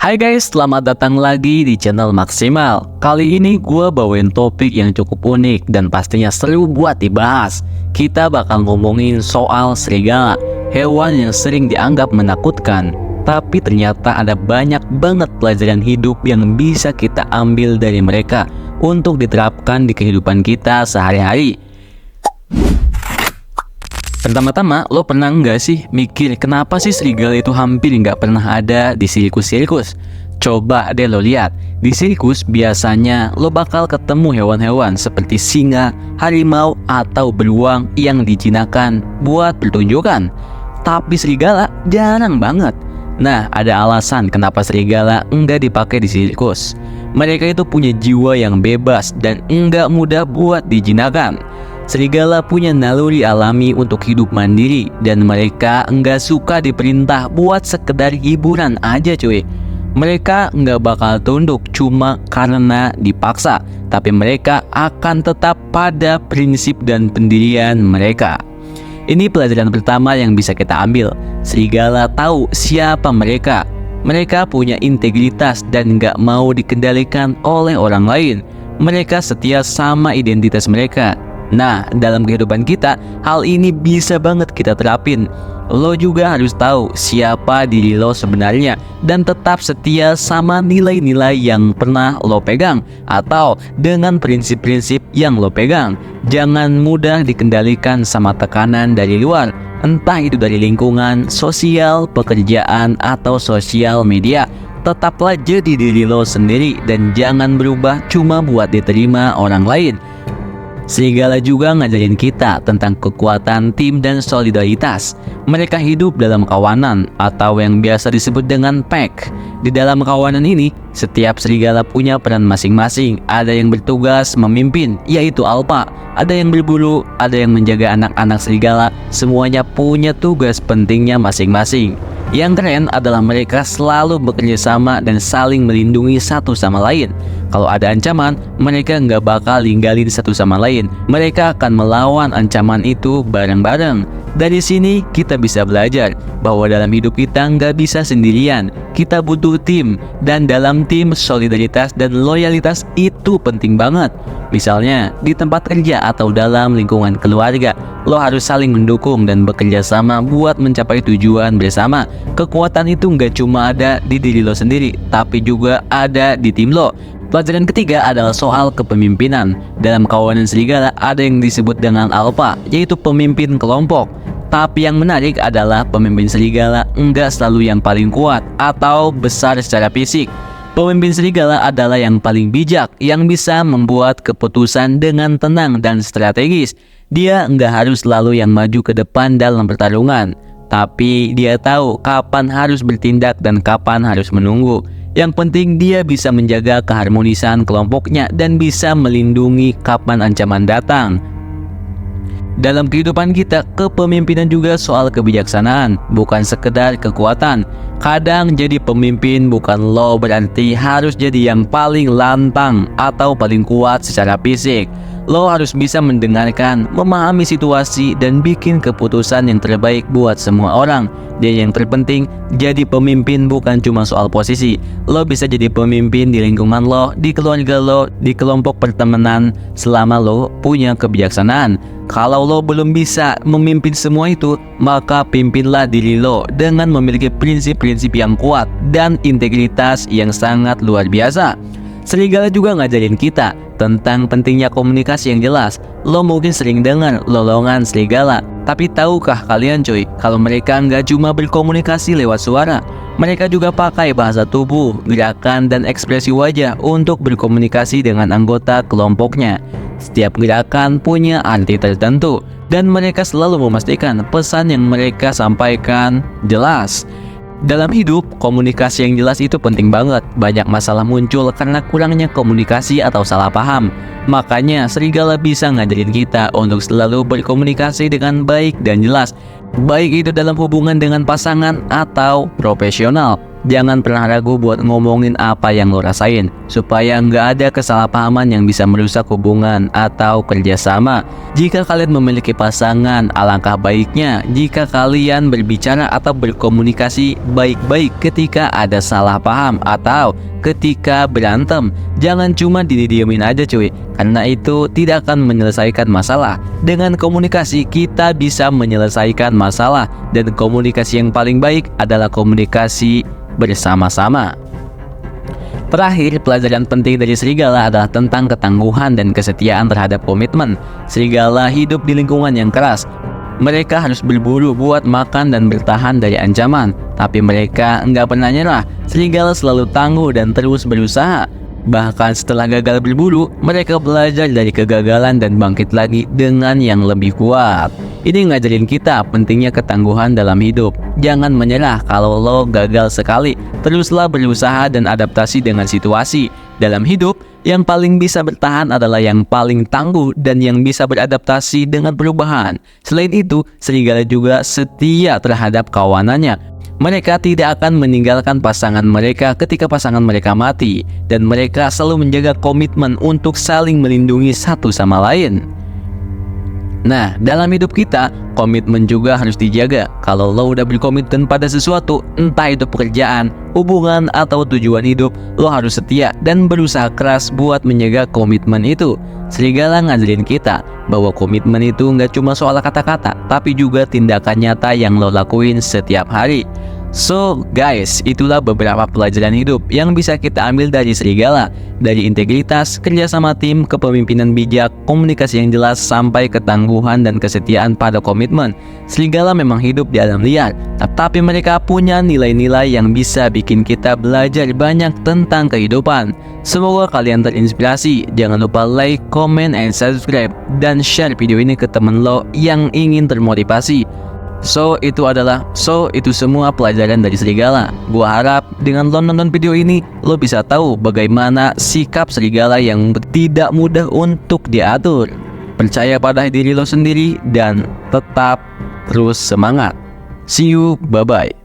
Hai guys, selamat datang lagi di channel Maksimal. Kali ini gue bawain topik yang cukup unik dan pastinya seru buat dibahas. Kita bakal ngomongin soal serigala, hewan yang sering dianggap menakutkan. Tapi ternyata ada banyak banget pelajaran hidup yang bisa kita ambil dari mereka untuk diterapkan di kehidupan kita sehari-hari. Pertama-tama, lo pernah nggak sih mikir kenapa sih serigala itu hampir nggak pernah ada di sirkus-sirkus? Coba deh lo lihat, di sirkus biasanya lo bakal ketemu hewan-hewan seperti singa, harimau, atau beruang yang dijinakan buat pertunjukan. Tapi serigala jarang banget. Nah, ada alasan kenapa serigala nggak dipakai di sirkus. Mereka itu punya jiwa yang bebas dan nggak mudah buat dijinakan. Serigala punya naluri alami untuk hidup mandiri dan mereka nggak suka diperintah buat sekedar hiburan aja cuy. Mereka nggak bakal tunduk cuma karena dipaksa, tapi mereka akan tetap pada prinsip dan pendirian mereka. Ini pelajaran pertama yang bisa kita ambil. Serigala tahu siapa mereka. Mereka punya integritas dan nggak mau dikendalikan oleh orang lain. Mereka setia sama identitas mereka. Nah, dalam kehidupan kita, hal ini bisa banget kita terapin. Lo juga harus tahu siapa diri lo sebenarnya dan tetap setia sama nilai-nilai yang pernah lo pegang atau dengan prinsip-prinsip yang lo pegang. Jangan mudah dikendalikan sama tekanan dari luar, entah itu dari lingkungan, sosial, pekerjaan, atau sosial media. Tetaplah jadi diri lo sendiri dan jangan berubah cuma buat diterima orang lain. Serigala juga ngajarin kita tentang kekuatan tim dan solidaritas. Mereka hidup dalam kawanan atau yang biasa disebut dengan pack. Di dalam kawanan ini, setiap serigala punya peran masing-masing. Ada yang bertugas memimpin, yaitu alpha. Ada yang berburu, ada yang menjaga anak-anak serigala. Semuanya punya tugas pentingnya masing-masing. Yang keren adalah mereka selalu bekerja sama dan saling melindungi satu sama lain. Kalau ada ancaman, mereka nggak bakal ninggalin satu sama lain. Mereka akan melawan ancaman itu bareng-bareng. Dari sini kita bisa belajar bahwa dalam hidup kita nggak bisa sendirian. Kita butuh tim, dan dalam tim solidaritas dan loyalitas itu penting banget. Misalnya di tempat kerja atau dalam lingkungan keluarga, lo harus saling mendukung dan bekerja sama buat mencapai tujuan bersama. Kekuatan itu nggak cuma ada di diri lo sendiri, tapi juga ada di tim lo. Pelajaran ketiga adalah soal kepemimpinan. Dalam kawanan serigala ada yang disebut dengan alpha, yaitu pemimpin kelompok. Tapi yang menarik adalah pemimpin serigala enggak selalu yang paling kuat atau besar secara fisik. Pemimpin serigala adalah yang paling bijak, yang bisa membuat keputusan dengan tenang dan strategis. Dia enggak harus selalu yang maju ke depan dalam pertarungan, tapi dia tahu kapan harus bertindak dan kapan harus menunggu. Yang penting dia bisa menjaga keharmonisan kelompoknya dan bisa melindungi kapan ancaman datang. Dalam kehidupan kita, kepemimpinan juga soal kebijaksanaan, bukan sekedar kekuatan. Kadang jadi pemimpin bukan lo berarti harus jadi yang paling lantang atau paling kuat secara fisik. Lo harus bisa mendengarkan, memahami situasi, dan bikin keputusan yang terbaik buat semua orang. Dan yang terpenting, jadi pemimpin bukan cuma soal posisi. Lo bisa jadi pemimpin di lingkungan lo, di keluarga lo, di kelompok pertemanan, selama lo punya kebijaksanaan. Kalau lo belum bisa memimpin semua itu, maka pimpinlah diri lo dengan memiliki prinsip-prinsip yang kuat dan integritas yang sangat luar biasa. Serigala juga ngajarin kita tentang pentingnya komunikasi yang jelas. Lo mungkin sering dengar lolongan serigala, tapi tahukah kalian cuy, kalau mereka nggak cuma berkomunikasi lewat suara, mereka juga pakai bahasa tubuh, gerakan, dan ekspresi wajah untuk berkomunikasi dengan anggota kelompoknya. Setiap gerakan punya arti tertentu, dan mereka selalu memastikan pesan yang mereka sampaikan jelas. Dalam hidup, komunikasi yang jelas itu penting banget. Banyak masalah muncul karena kurangnya komunikasi atau salah paham. Makanya serigala bisa ngajarin kita untuk selalu berkomunikasi dengan baik dan jelas. Baik itu dalam hubungan dengan pasangan atau profesional. jangan pernah ragu buat ngomongin apa yang lo rasain, supaya nggak ada kesalahpahaman yang bisa merusak hubungan atau kerjasama. Jika kalian memiliki pasangan, alangkah baiknya jika kalian berbicara atau berkomunikasi baik-baik ketika ada salah paham atau ketika berantem. Jangan cuma didiemin aja cuy, karena itu tidak akan menyelesaikan masalah. Dengan komunikasi kita bisa menyelesaikan masalah, dan komunikasi yang paling baik adalah komunikasi bersama-sama. Terakhir, pelajaran penting dari serigala adalah tentang ketangguhan dan kesetiaan terhadap komitmen. Serigala hidup di lingkungan yang keras. Mereka harus berburu buat makan dan bertahan dari ancaman, tapi mereka nggak pernah nyerah. Serigala selalu tangguh dan terus berusaha. Bahkan setelah gagal berburu, mereka belajar dari kegagalan dan bangkit lagi dengan yang lebih kuat. Ini ngajarin kita pentingnya ketangguhan dalam hidup. Jangan menyerah kalau lo gagal sekali. Teruslah berusaha dan adaptasi dengan situasi. Dalam hidup, yang paling bisa bertahan adalah yang paling tangguh dan yang bisa beradaptasi dengan perubahan. Selain itu, serigala juga setia terhadap kawanannya. Mereka tidak akan meninggalkan pasangan mereka ketika pasangan mereka mati, dan mereka selalu menjaga komitmen untuk saling melindungi satu sama lain. Nah, dalam hidup kita, komitmen juga harus dijaga. Kalau lo udah berkomitmen pada sesuatu, entah itu pekerjaan, hubungan, atau tujuan hidup, lo harus setia dan berusaha keras buat menjaga komitmen itu. Serigala ngajarin kita bahwa komitmen itu nggak cuma soal kata-kata, tapi juga tindakan nyata yang lo lakuin setiap hari. So guys, itulah beberapa pelajaran hidup yang bisa kita ambil dari serigala. Dari integritas, kerjasama tim, kepemimpinan bijak, komunikasi yang jelas, sampai ketangguhan dan kesetiaan pada komitmen. Serigala memang hidup di alam liar, tapi mereka punya nilai-nilai yang bisa bikin kita belajar banyak tentang kehidupan. Semoga kalian terinspirasi. Jangan lupa like, comment, and subscribe, dan share video ini ke temen lo yang ingin termotivasi. So itu semua pelajaran dari serigala. Gua harap dengan lo nonton video ini, lo bisa tahu bagaimana sikap serigala yang tidak mudah untuk diatur. Percaya pada diri lo sendiri dan tetap terus semangat. See you, bye-bye.